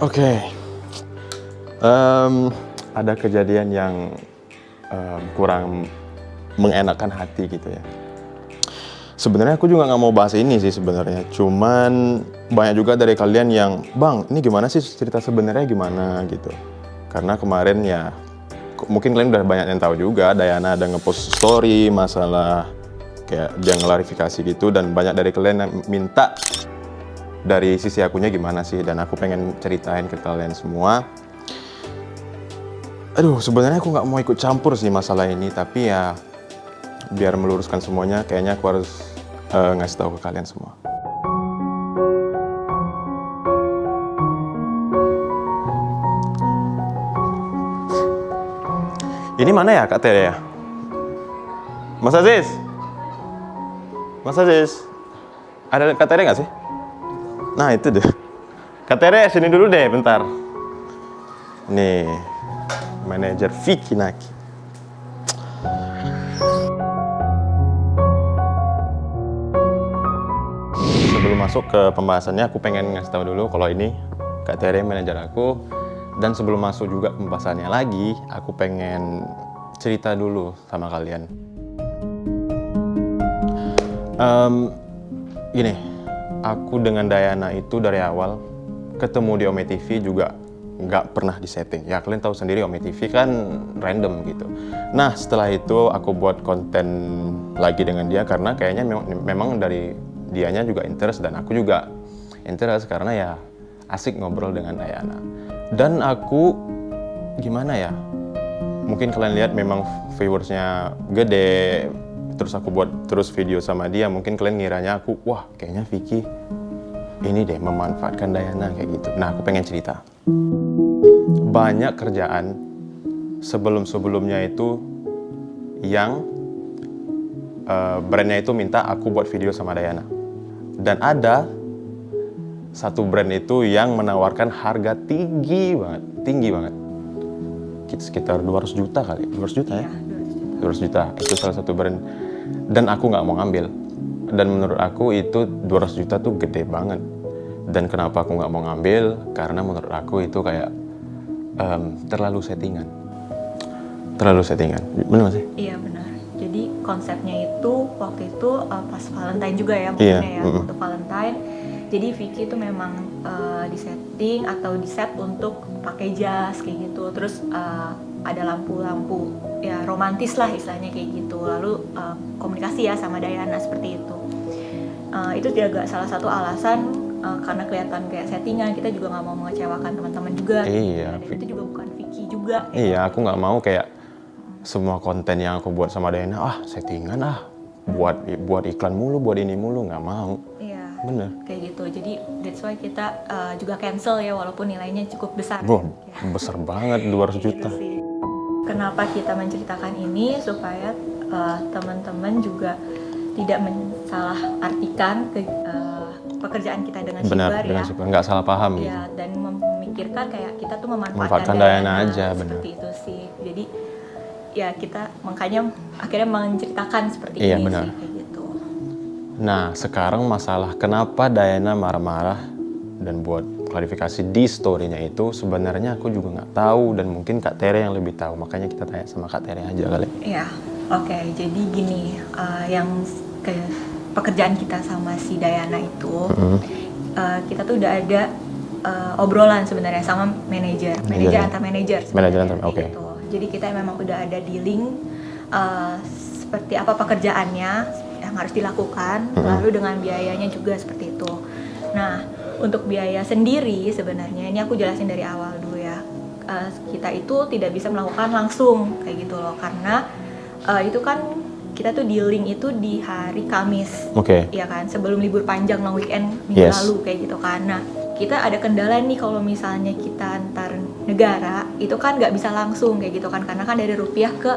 Oke. Ada kejadian yang kurang mengenakan hati gitu ya. Sebenarnya aku juga nggak mau bahas ini sih sebenarnya. Cuman banyak juga dari kalian yang, Bang, ini gimana sih cerita sebenarnya gimana gitu. Karena kemarin ya, mungkin kalian udah banyak yang tahu juga, Dayana ada ngepost story masalah kayak dia ngelarifikasi gitu, dan banyak dari kalian yang minta dari sisi akunya gimana sih, dan aku pengen ceritain ke kalian semua. Aduh, sebenarnya aku nggak mau ikut campur sih masalah ini, tapi ya biar meluruskan semuanya, kayaknya aku harus ngasih tahu ke kalian semua. Ini mana ya Kak Tere ya? Mas Aziz? Mas Aziz? Ada Kak Tere nggak sih? Nah itu deh. Kak Tere sini dulu deh bentar. Nih, manajer Vicky Naki. Sebelum masuk ke pembahasannya, aku pengen ngasih tahu dulu kalau ini Kak Tere manajer aku. Dan sebelum masuk juga pembahasannya lagi, aku pengen cerita dulu sama kalian. Gini, aku dengan Dayana itu dari awal ketemu di Ome TV juga nggak pernah disetting. Ya kalian tahu sendiri Ome TV kan random gitu. Nah setelah itu aku buat konten lagi dengan dia karena kayaknya memang dari dianya juga interest dan aku juga interest karena ya asik ngobrol dengan Dayana. Dan aku gimana ya? Mungkin kalian lihat memang viewersnya gede. Terus aku buat terus video sama dia, mungkin kalian ngiranya aku, wah kayaknya Vicky ini deh memanfaatkan Dayana kayak gitu. Nah aku pengen cerita. Banyak kerjaan sebelum-sebelumnya itu yang brandnya itu minta aku buat video sama Dayana. Dan ada satu brand itu yang menawarkan harga tinggi banget. Sekitar 200 juta kali, 200 juta ya? 200 juta, itu salah satu brand. Dan aku nggak mau ngambil. Dan menurut aku itu 200 juta tuh gede banget. Dan kenapa aku nggak mau ngambil? Karena menurut aku itu kayak terlalu settingan. Benar nggak sih? Iya benar. Jadi konsepnya itu waktu itu pas Valentine juga ya mungkin ya untuk Valentine. Jadi Vicky itu memang disetting atau diset untuk pakai jas kayak gitu. Terus ada lampu-lampu ya romantis lah istilahnya kayak gitu. Lalu komunikasi ya sama Dayana seperti itu. Itu juga salah satu alasan karena kelihatan kayak settingan, kita juga nggak mau mengecewakan teman-teman juga. Iya. Dan itu juga bukan Vicky juga. Iya, aku nggak mau kayak semua konten yang aku buat sama Dayana, settingan buat iklan mulu, buat ini mulu, nggak mau. Iya. Bener. Kayak gitu. Jadi that's why kita juga cancel ya walaupun nilainya cukup besar. Wah, Ya. besar banget 200 juta. Gitu sih. Kenapa kita menceritakan ini supaya teman-teman juga tidak mensalah-artikan pekerjaan kita dengan Benar, Shibar dengan ya. Shibar, nggak salah paham gitu. Ya, dan memikirkan kayak kita tuh Memanfaatkan Dayana aja, benar. seperti itu sih. Jadi ya kita makanya akhirnya menceritakan seperti Iya, ini benar. sih kayak gitu. Nah, sekarang masalah kenapa Dayana marah-marah dan buat klarifikasi di story-nya itu sebenarnya aku juga nggak tahu dan mungkin Kak Tere yang lebih tahu. Makanya kita tanya sama Kak Tere aja kali. Iya, oke. Jadi gini, yang pekerjaan kita sama si Dayana itu, kita tuh udah ada obrolan sebenarnya sama manajer antar manajer. Oke. Gitu. Jadi kita memang udah ada dealing seperti apa pekerjaannya yang harus dilakukan, lalu dengan biayanya juga seperti itu. Nah, untuk biaya sendiri sebenarnya ini aku jelasin dari awal dulu ya. Kita itu tidak bisa melakukan langsung kayak gitu loh, karena itu kan kita tuh dealing itu di hari Kamis, ya kan, sebelum libur panjang long weekend minggu lalu kayak gitu kan. Nah, kita ada kendala nih kalau misalnya kita antar negara itu kan nggak bisa langsung kayak gitu kan, karena kan dari rupiah ke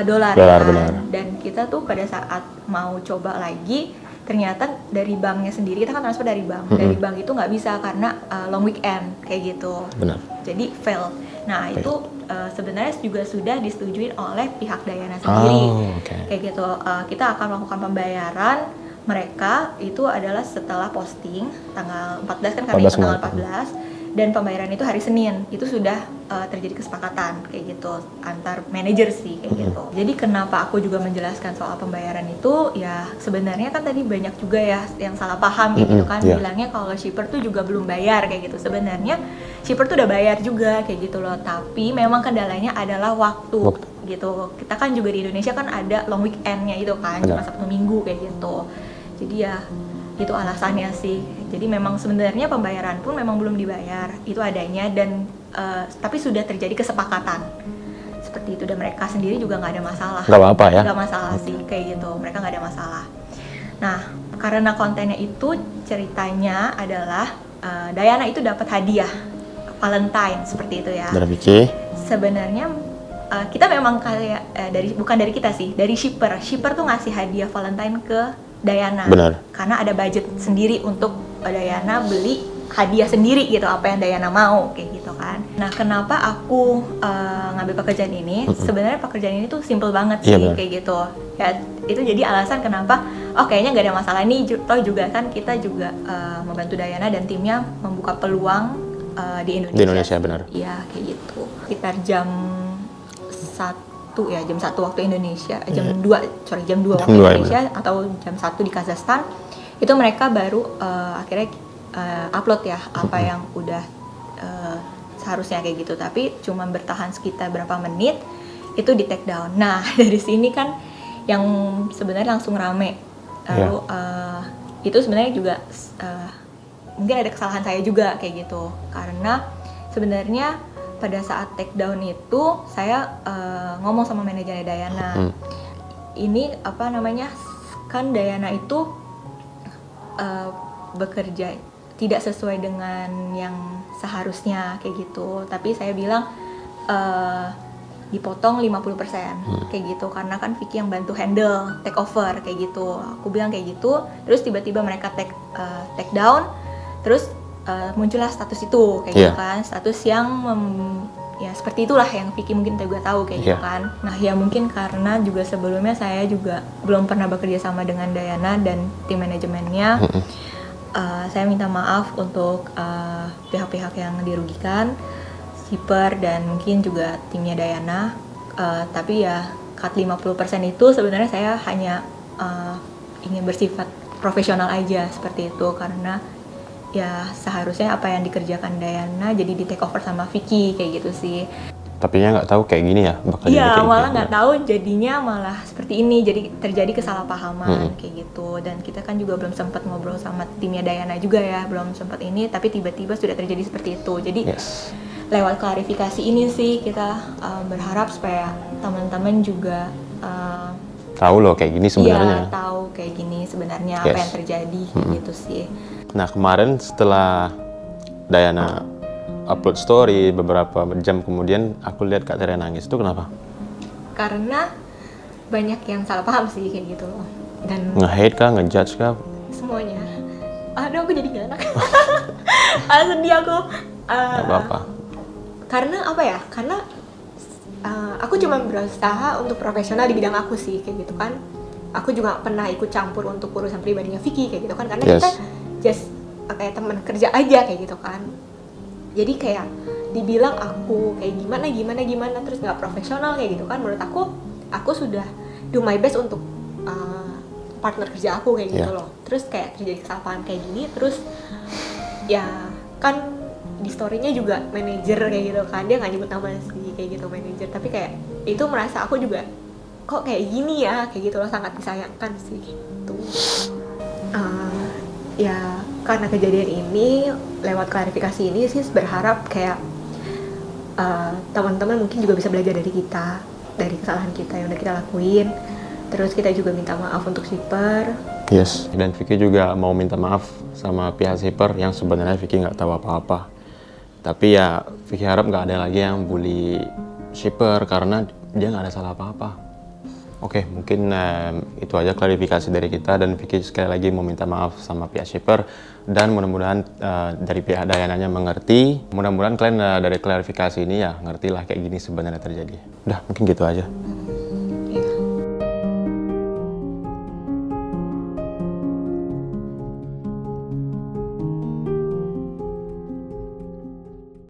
dolar kan. Benar. Dan kita tuh pada saat mau coba lagi ternyata dari banknya sendiri, kita kan transfer dari bank, dari bank itu nggak bisa karena long weekend kayak gitu. Benar. Jadi fail. Nah itu sebenarnya juga sudah disetujui oleh pihak Dayana sendiri. Kayak gitu. Kita akan melakukan pembayaran mereka itu adalah setelah posting tanggal 14 kan, kami tanggal 14. dan pembayaran itu hari Senin. Itu sudah terjadi kesepakatan kayak gitu antar manajer sih kayak gitu. Jadi kenapa aku juga menjelaskan soal pembayaran itu, ya sebenarnya kan tadi banyak juga ya yang salah paham kayak gitu kan, bilangnya kalau shipper tuh juga belum bayar kayak gitu. Sebenarnya shipper tuh udah bayar juga kayak gitu loh, tapi memang kendalanya adalah waktu gitu. Kita kan juga di Indonesia kan ada long weekend-nya itu kan, cuma Sabtu Minggu kayak gitu. Jadi ya itu alasannya sih. Jadi memang sebenarnya pembayaran pun memang belum dibayar, itu adanya, dan tapi sudah terjadi kesepakatan seperti itu, dan mereka sendiri juga nggak ada masalah. Nggak apa-apa ya? Nggak masalah sih kayak gitu, mereka nggak ada masalah. Nah, karena kontennya itu ceritanya adalah Diana itu dapat hadiah Valentine seperti itu ya. Dari Vicky? Sebenarnya kita memang kayak bukan dari kita sih, dari shipper tuh ngasih hadiah Valentine ke Diana. Benar. Karena ada budget sendiri untuk Diana beli hadiah sendiri gitu, apa yang Diana mau kayak gitu kan. Nah, kenapa aku ngambil pekerjaan ini? Sebenarnya pekerjaan ini tuh simple banget sih kayak gitu. Ya itu jadi alasan kenapa kayaknya nggak ada masalah nih. Toh juga kan kita juga membantu Diana dan timnya membuka peluang di Indonesia. Di Indonesia benar. Iya kayak gitu. Sekitar jam 1 ya, jam 1 waktu Indonesia, jam 2 waktu Indonesia, atau jam 1 di Kazakhstan, itu mereka baru akhirnya upload ya apa yang udah seharusnya kayak gitu, tapi cuma bertahan sekitar berapa menit itu di take down. Nah dari sini kan yang sebenarnya langsung rame, lalu itu sebenarnya juga mungkin ada kesalahan saya juga kayak gitu, karena sebenarnya pada saat take down itu saya ngomong sama manajernya Diana, ini apa namanya, kan Diana itu bekerja tidak sesuai dengan yang seharusnya kayak gitu, tapi saya bilang dipotong 50% kayak gitu, karena kan Vicky yang bantu handle take over kayak gitu, aku bilang kayak gitu. Terus tiba-tiba mereka take down, terus muncullah status itu kayak gitu kan, status yang ya seperti itulah yang Vicky mungkin juga tahu kayak gitu kan. Nah ya mungkin karena juga sebelumnya saya juga belum pernah bekerja sama dengan Diana dan tim manajemennya, saya minta maaf untuk pihak-pihak yang dirugikan, shipper dan mungkin juga timnya Diana. Tapi ya cut 50% itu sebenarnya saya hanya ingin bersifat profesional aja seperti itu, karena ya seharusnya apa yang dikerjakan Diana jadi di take over sama Vicky kayak gitu sih. Tapi ya nggak tahu kayak gini ya bakal jadi Iya, kayak malah gini. nggak tahu jadinya malah seperti ini, jadi terjadi kesalahpahaman kayak gitu. Dan kita kan juga belum sempat ngobrol sama timnya Diana juga ya, belum sempat ini, tapi tiba-tiba sudah terjadi seperti itu. Jadi lewat klarifikasi ini sih kita berharap supaya teman-teman juga tahu loh kayak gini sebenarnya. Iya, tahu kayak gini sebenarnya apa yang terjadi gitu sih. Nah kemarin setelah Diana upload story beberapa jam kemudian aku lihat Kak Tere nangis, itu kenapa? Karena banyak yang salah paham sih kayak gitu loh, dan Nge-hate kah, ngejudge kah? semuanya. Aduh aku jadi gak enak. Sedih aku. Gak apa-apa. Karena apa ya? Karena aku cuma berusaha untuk profesional di bidang aku sih kayak gitu kan. Aku juga pernah ikut campur untuk urusan pribadinya Vicky kayak gitu kan, karena kita just kayak teman kerja aja kayak gitu kan. Jadi kayak dibilang aku kayak gimana terus nggak profesional kayak gitu kan, menurut aku sudah do my best untuk partner kerja aku kayak gitu loh. Terus kayak terjadi kesalahan kayak gini, terus ya kan di story-nya juga manajer kayak gitu kan, dia nggak nyebut nama sih kayak gitu manajer, tapi kayak itu merasa aku juga kok kayak gini ya kayak gitu loh, sangat disayangkan sih gitu. Ya karena kejadian ini, lewat klarifikasi ini sih berharap kayak teman-teman mungkin juga bisa belajar dari kita, dari kesalahan kita yang udah kita lakuin. Terus kita juga minta maaf untuk shipper. Dan Vicky juga mau minta maaf sama pihak shipper yang sebenarnya Vicky nggak tahu apa-apa. Tapi ya Vicky harap nggak ada lagi yang bully shipper karena dia nggak ada salah apa-apa. Oke, mungkin itu aja klarifikasi dari kita, dan Vicky sekali lagi mau minta maaf sama pihak shipper, dan mudah-mudahan dari pihak Diana-nya mengerti. Mudah-mudahan kalian dari klarifikasi ini ya ngerti lah kayak gini sebenarnya terjadi. Udah, mungkin gitu aja.